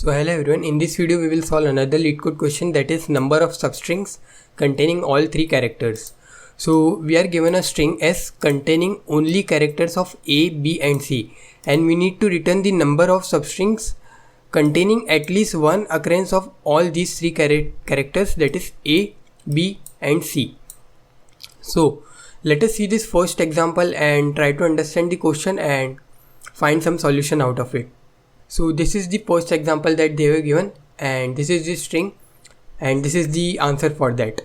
So hello everyone, in this video we will solve another LeetCode question, that is number of substrings containing all three characters. So we are given a string S containing only characters of A, B and C, and we need to return the number of substrings containing at least one occurrence of all these three characters, that is A, B and C. So let us see this first example and try to understand the question and find some solution out of it. So this is the first example that they were given, and this is the string and this is the answer for that.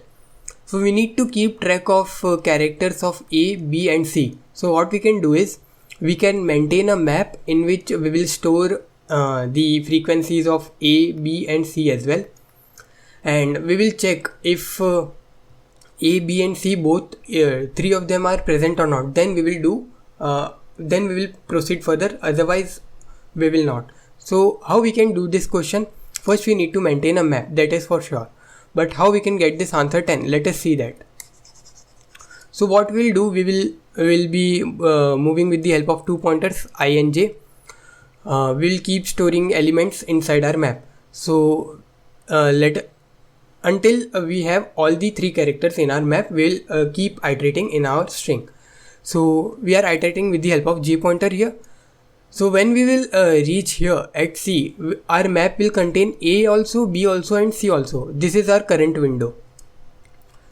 So we need to keep track of characters of A, B and C. So what we can do is we can maintain a map in which we will store the frequencies of A, B and C as well, and we will check if A, B and C both three of them are present or not. Then we will proceed further, otherwise we will not. So how we can do this question? First we need to maintain a map, that is for sure, but how we can get this answer 10? Let us see that. So what we'll do, we will be moving with the help of two pointers I and j. We'll keep storing elements inside our map. So until we have all the three characters in our map, we'll keep iterating in our string. So we are iterating with the help of j pointer here. So when we will reach here at C, our map will contain A also, B also and C also. This is our current window.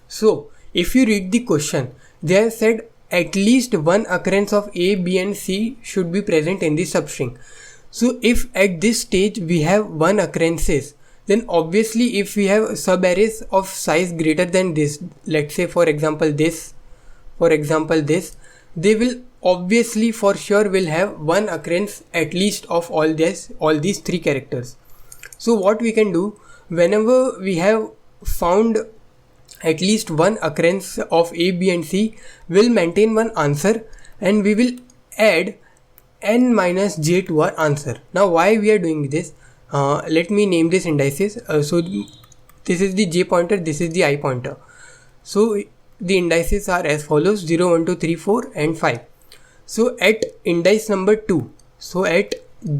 So if you read the question, they have said at least one occurrence of A, B and C should be present in the substring. So if at this stage we have one occurrences, then obviously if we have subarrays of size greater than this, let's say for example this, they will obviously for sure will have one occurrence at least of all these three characters. So what we can do, whenever we have found at least one occurrence of A, B and C, we'll maintain one answer and we will add n minus j to our answer. Now why we are doing this? Let me name this indices. So this is the j pointer, this is the I pointer. So the indices are as follows: 0, 1, 2, 3, 4 and 5. So at index number 2, so at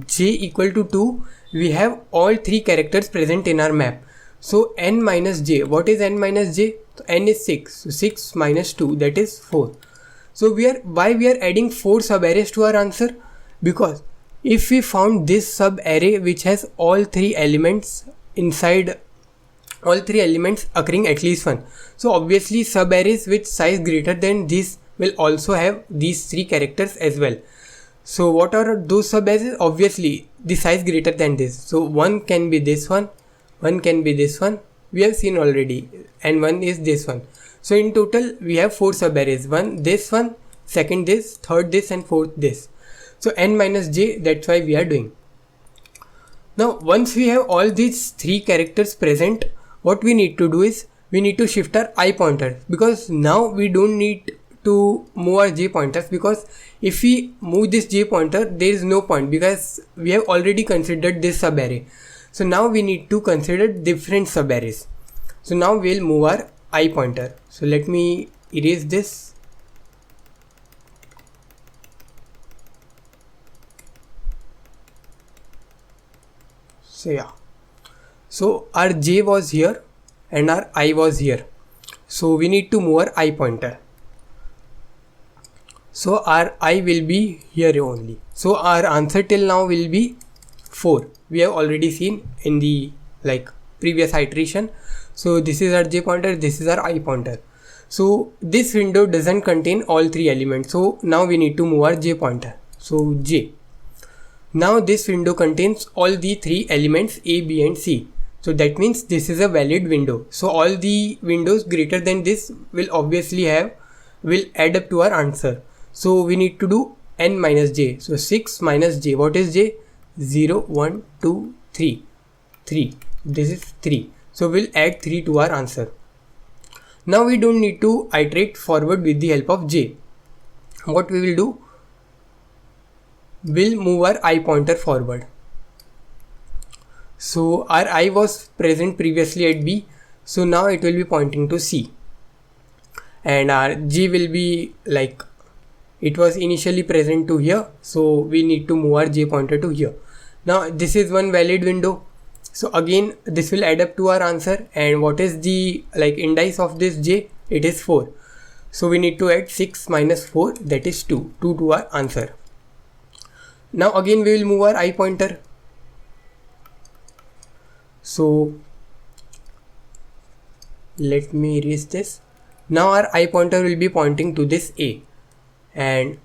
j equal to 2, we have all three characters present in our map. So n minus j, what is n minus j? So n is 6, so 6 minus 2, that is 4. So why we are adding 4 subarrays to our answer? Because if we found this subarray which has all three elements inside, all three elements occurring at least one, so obviously subarrays with size greater than this will also have these three characters as well. So what are those subarrays? Obviously the size greater than this. So one can be this one can be this one, we have seen already, and one is this one. So in total we have 4 subarrays: one this one, second this, third this and fourth this. So n minus j, that's why we are doing. Now once we have all these three characters present, what we need to do is we need to shift our I pointer, because now we don't need to move our j pointers, because if we move this j pointer there is no point, because we have already considered this subarray. So now we need to consider different subarrays. So now we'll move our I pointer. So let me erase this. So yeah, so our j was here and our I was here, so we need to move our I pointer. So our I will be here only. So our answer till now will be 4. We have already seen in the previous iteration. So this is our j pointer, this is our I pointer. So this window doesn't contain all three elements. So now we need to move our j pointer. So j. Now this window contains all the three elements A, B and C. So that means this is a valid window. So all the windows greater than this will obviously will add up to our answer. So we need to do n minus j. So 6 minus j. What is j? 0, 1, 2, 3. 3. This is 3. So we'll add 3 to our answer. Now we don't need to iterate forward with the help of j. What we will do? We'll move our I pointer forward. So our I was present previously at B, so now it will be pointing to C, and our G will be it was initially present to here, so we need to move our J pointer to here. Now this is one valid window. So again this will add up to our answer, and what is the indice of this j? It is 4. So we need to add 6 minus 4, that is 2 to our answer. Now again we will move our I pointer. So let me erase this. Now our I pointer will be pointing to this A, and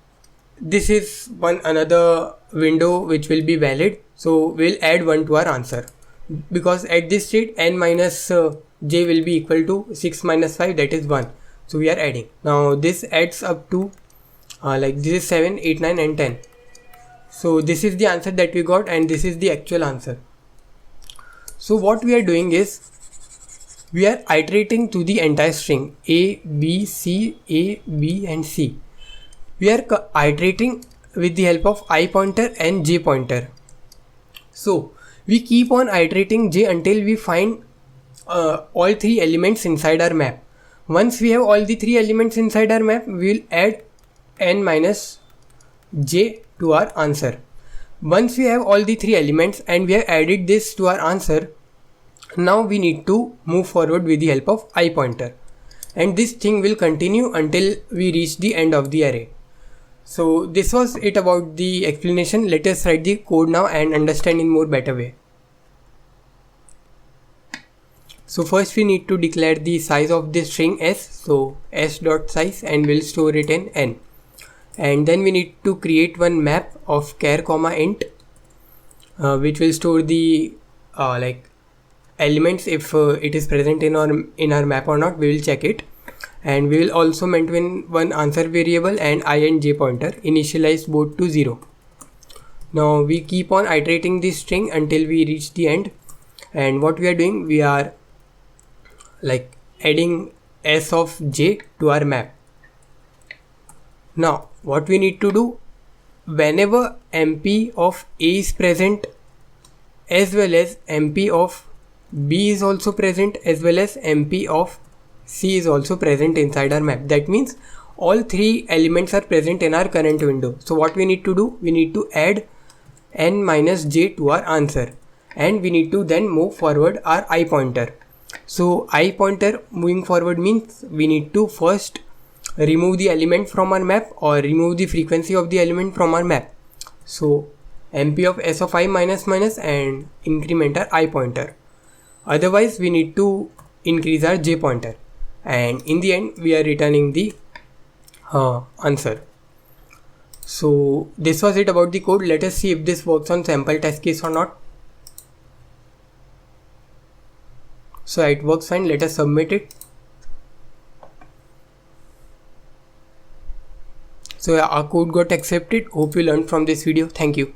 this is another window which will be valid. So we'll add 1 to our answer, because at this state n minus j will be equal to 6 minus 5, that is 1. So we are adding. Now this adds up to this is 7, 8, 9 and 10. So this is the answer that we got, and this is the actual answer. So what we are doing is, we are iterating to the entire string A, B, C, A, B and C. We are iterating with the help of I pointer and j pointer. So we keep on iterating j until we find all 3 elements inside our map. Once we have all the 3 elements inside our map, we will add n minus j to our answer. Once we have all the 3 elements and we have added this to our answer, now we need to move forward with the help of I pointer, and this thing will continue until we reach the end of the array. So this was it about the explanation. Let us write the code now and understand in more better way. So first we need to declare the size of this string s, so s dot size, and we'll store it in n. And then we need to create one map of char comma int, which will store the elements if it is present in our map or not. We will check it, and we will also maintain one answer variable and I and j pointer, initialize both to 0. Now we keep on iterating this string until we reach the end, and what we are doing, we are adding s of j to our map. Now what we need to do, whenever MP of A is present as well as MP of B is also present as well as MP of C is also present inside our map, that means all 3 elements are present in our current window. So what we need to do, we need to add n minus j to our answer, and we need to then move forward our I pointer. So I pointer moving forward means we need to first remove the element from our map or remove the frequency of the element from our map. So MP of s of I minus minus and increment our I pointer. Otherwise we need to increase our j pointer, and in the end we are returning the answer. So this was it about the code. Let us see if this works on sample test case or not. So it works fine. Let us submit it. So our code got accepted. Hope you learned from this video. Thank you.